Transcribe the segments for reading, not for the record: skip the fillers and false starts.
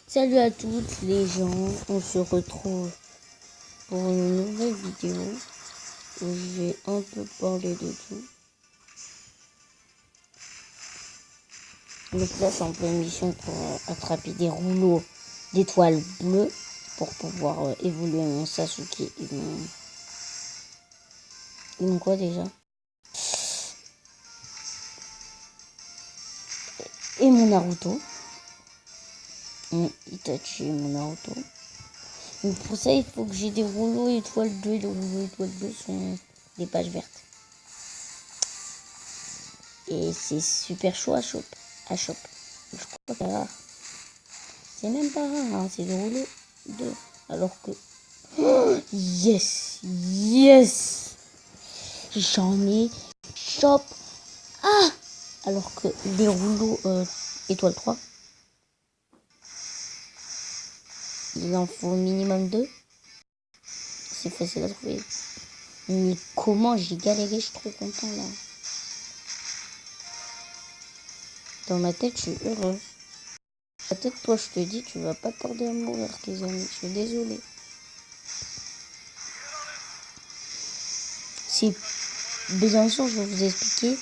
Salut à toutes les gens, on se retrouve pour une nouvelle vidéo où je vais un peu parler de tout. Donc là c'est en pleine mission pour attraper des rouleaux d'étoiles bleues pour pouvoir évoluer mon Sasuke et mon quoi déjà et mon Naruto. Mon Itachi et mon Naruto. Donc pour ça il faut que j'ai des rouleaux étoiles bleues. Les rouleaux étoiles bleues sont des pages vertes. Et c'est super chaud à choper. Je crois que c'est rare. C'est même pas rare, hein, c'est des rouleaux de... Alors que... Oh, yes. J'en ai chop. Ah. Alors que les rouleaux étoile 3, il en faut au minimum 2. C'est facile à trouver. Mais comment j'ai galéré, je suis trop content là. Dans ma tête, je suis heureux. Peut-être toi, je te dis, tu vas pas tarder à mourir, tes amis. Je suis désolée. Si, bien sûr, je vais vous expliquer.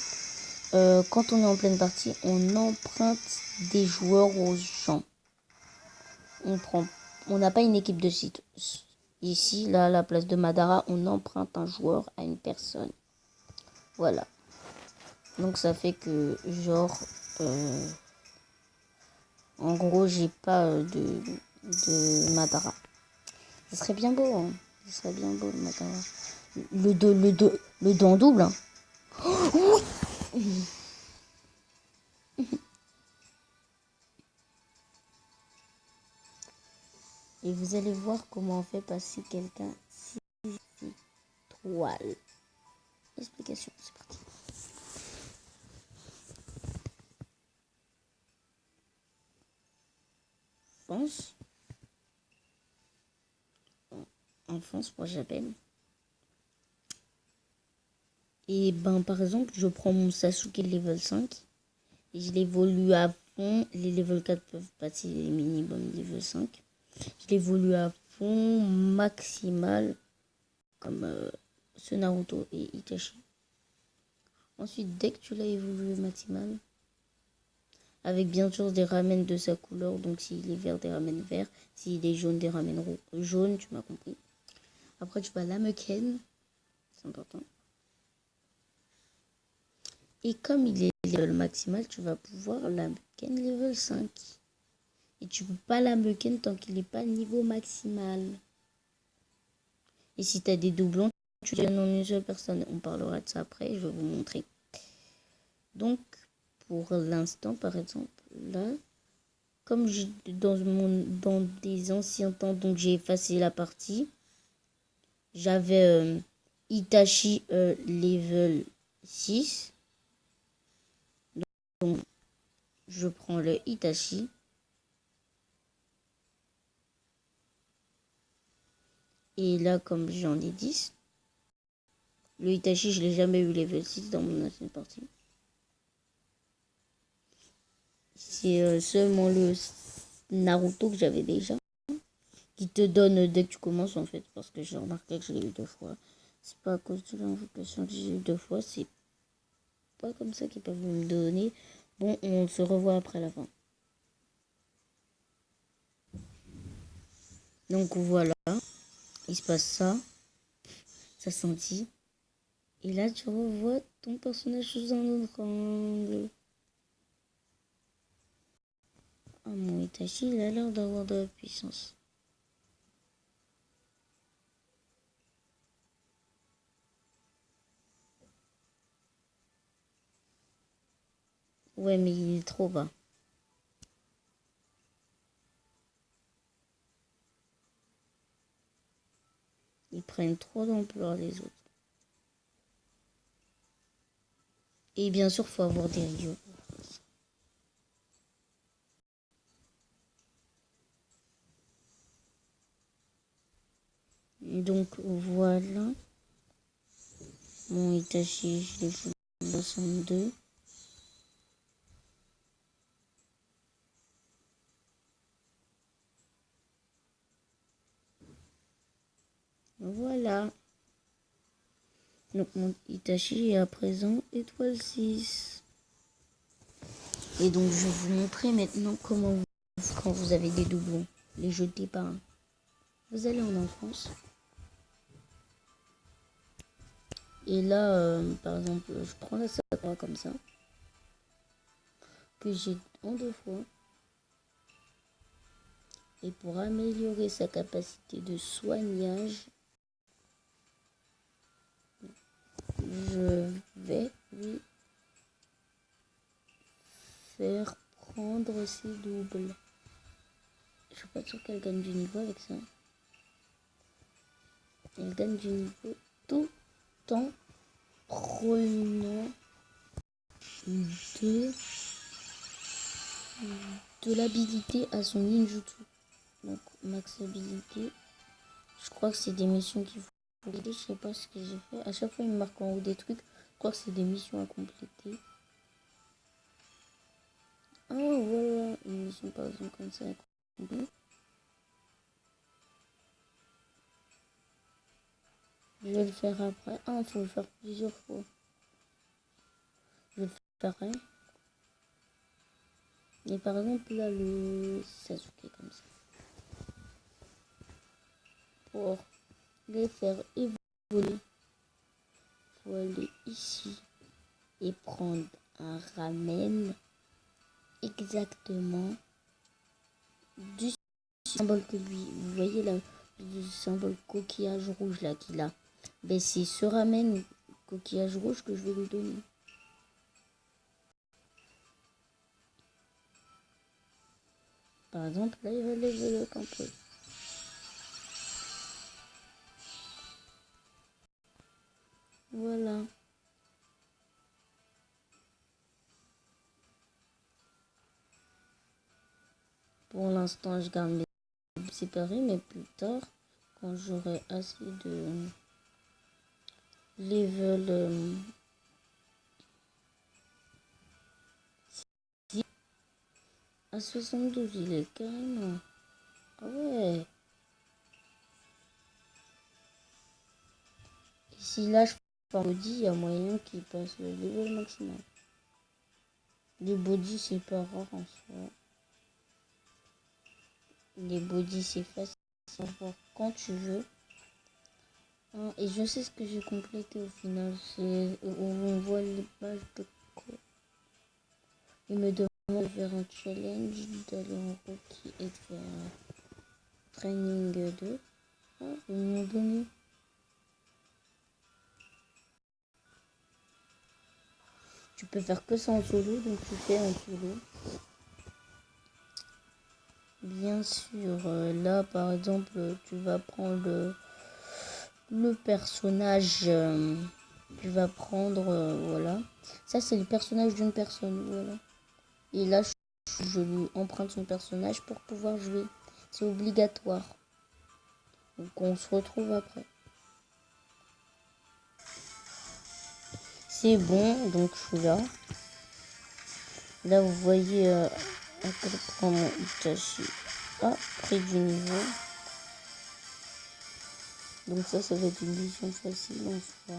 Quand on est en pleine partie, on emprunte des joueurs aux gens. On n'a pas une équipe de site. Ici, là, à la place de Madara, on emprunte un joueur à une personne. Voilà. Donc ça fait que, genre, en gros, j'ai pas de Madara. Ce serait bien beau, hein. Ce serait bien beau, le Madara. Le dos en double, hein. Oh, oui. Et vous allez voir comment on fait passer quelqu'un 6 étoiles. Explication, c'est parti. Fonce. Enfonce, moi j'appelle. Et ben par exemple, je prends mon Sasuke level 5. Et je l'évolue à fond. Les level 4 peuvent passer les minimum level 5. Je l'évolue à fond maximal. Comme ce Naruto et Itachi. Ensuite, dès que tu l'as évolué maximal, avec bien sûr des ramen de sa couleur, donc s'il est vert, des ramen verts, s'il est jaune, des ramen jaunes, tu m'as compris. Après, tu vas l'Ameken, c'est important. Et comme il est level maximal, tu vas pouvoir l'Ameken level 5. Et tu peux pas l'Ameken tant qu'il n'est pas niveau maximal. Et si tu as des doublons, tu donnes en une seule personne. On parlera de ça après, je vais vous montrer. Donc, pour l'instant, par exemple, là, comme dans des anciens temps, donc j'ai effacé la partie, j'avais Itachi level 6. Donc, je prends le Itachi. Et là, comme j'en ai 10, le Itachi, je l'ai jamais eu level 6 dans mon ancienne partie. C'est seulement le Naruto que j'avais déjà, qui te donne dès que tu commences en fait, parce que j'ai remarqué que je l'ai eu 2 fois. C'est pas à cause de l'invocation que j'ai eu 2 fois, c'est pas comme ça qu'ils peuvent me donner. Bon, on se revoit après la fin. Donc voilà, il se passe ça, ça sentit. Et là, tu revois ton personnage sous un autre angle. Ah, mon Itachi, il a l'air d'avoir de la puissance. Ouais, mais il est trop bas. Ils prennent trop d'ampleur les autres. Et bien sûr, faut avoir des rios. Donc voilà. Mon Itachi, je l'ai fait 62. « 」 . . « 」 . « 」 . « 」 . « 」 . « 」 . « 」 . « 」 . « 」 . « 」 . « 」 . « 」 . « 」 . « 」 . « 」 . « 」 . « 」 . « 」 . « 」 . « 」 . Voilà. Donc mon Itachi est à présent étoile 6. Et donc je vais vous montrer maintenant comment quand vous avez des doublons, les jeter par un. Vous allez en enfance. Et là, par exemple, je prends la Sakura comme ça, que j'ai en 2 fois. Et pour améliorer sa capacité de soignage, je vais lui faire prendre ses doubles. Je suis pas sûre qu'elle gagne du niveau avec ça. Elle gagne du niveau tout en prenant de l'habilité à son ninjutsu. Donc max habilité. Je crois que c'est des missions qu'il faut aider. Je sais pas ce que j'ai fait. À chaque fois il me marque en haut des trucs. Je crois que c'est des missions à compléter. Ah voilà, une mission par exemple comme ça à compléter. Je vais le faire après. Ah, il faut le faire plusieurs fois. Je vais le faire après. Et par exemple là le Sasuke comme ça. Pour les faire évoluer, il faut aller ici et prendre un ramen exactement du symbole que lui. Vous voyez là, le symbole coquillage rouge là qu'il a. Ben c'est ce ramen coquillage rouge que je vais lui donner. Par exemple, là, il va lever le campo. Voilà. Pour l'instant, je garde mes séparés, mais plus tard, quand j'aurai assez de level à 72, il est carrément. Ah ouais. Et si là, je fais un body, il y a moyen qu'il passe le level maximum. Les body, c'est pas rare en soi. Les body, c'est facile à voir quand tu veux. Ah, et je sais ce que j'ai complété au final. C'est où on voit les pages de quoi. Il me demande de faire un challenge, d'aller en rookie et de faire un training 2. Ah, ils m'ont donné. Tu peux faire que ça en solo, donc tu fais en solo. Bien sûr, là par exemple, tu vas prendre le personnage. Tu vas prendre, voilà. Ça, c'est le personnage d'une personne, voilà. Et là, je lui emprunte son personnage pour pouvoir jouer. C'est obligatoire. Donc, on se retrouve après. C'est bon, donc je suis là. Là, vous voyez à quel point mon Itachi a pris du niveau. Donc ça va être une mission facile en soi.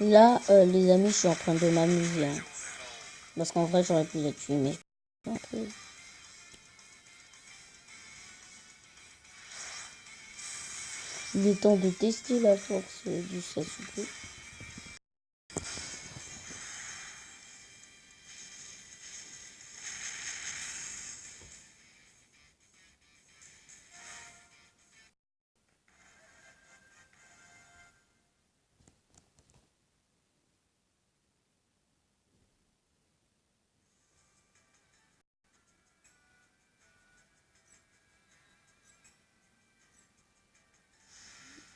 Là, les amis, je suis en train de m'amuser. Hein. Parce qu'en vrai, j'aurais pu la tuer, mais... Il est temps de tester la force du Sasuke.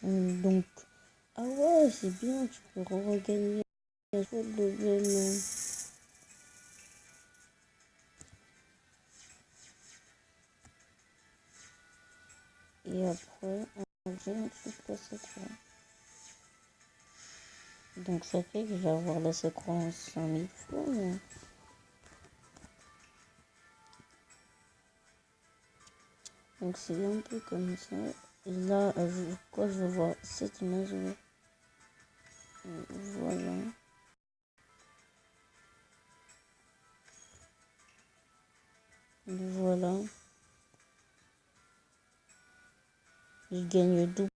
Donc, ah ouais, c'est bien, tu peux regagner la faute de veine. Et après, j'ai un truc là, c'est quoi? Donc ça fait que je vais avoir la séquence 5000 fois. Mais... Donc c'est un peu comme ça. Et là, je vais voir cette image là. Voilà. Voilà. Je gagne double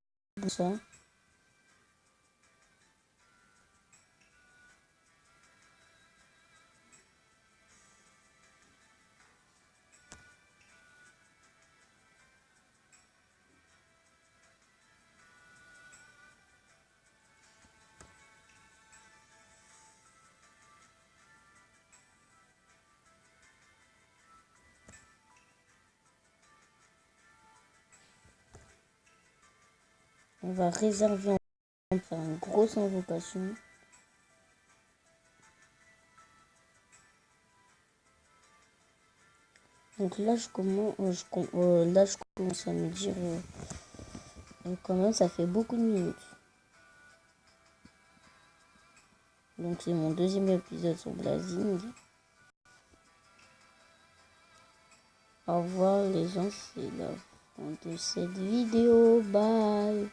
ça. On va réserver, on va faire une grosse invocation. Donc là, je commence à me dire, quand même, ça fait beaucoup de minutes. Donc c'est mon deuxième épisode sur Blazing. Au revoir les gens, c'est la fin de cette vidéo. Bye.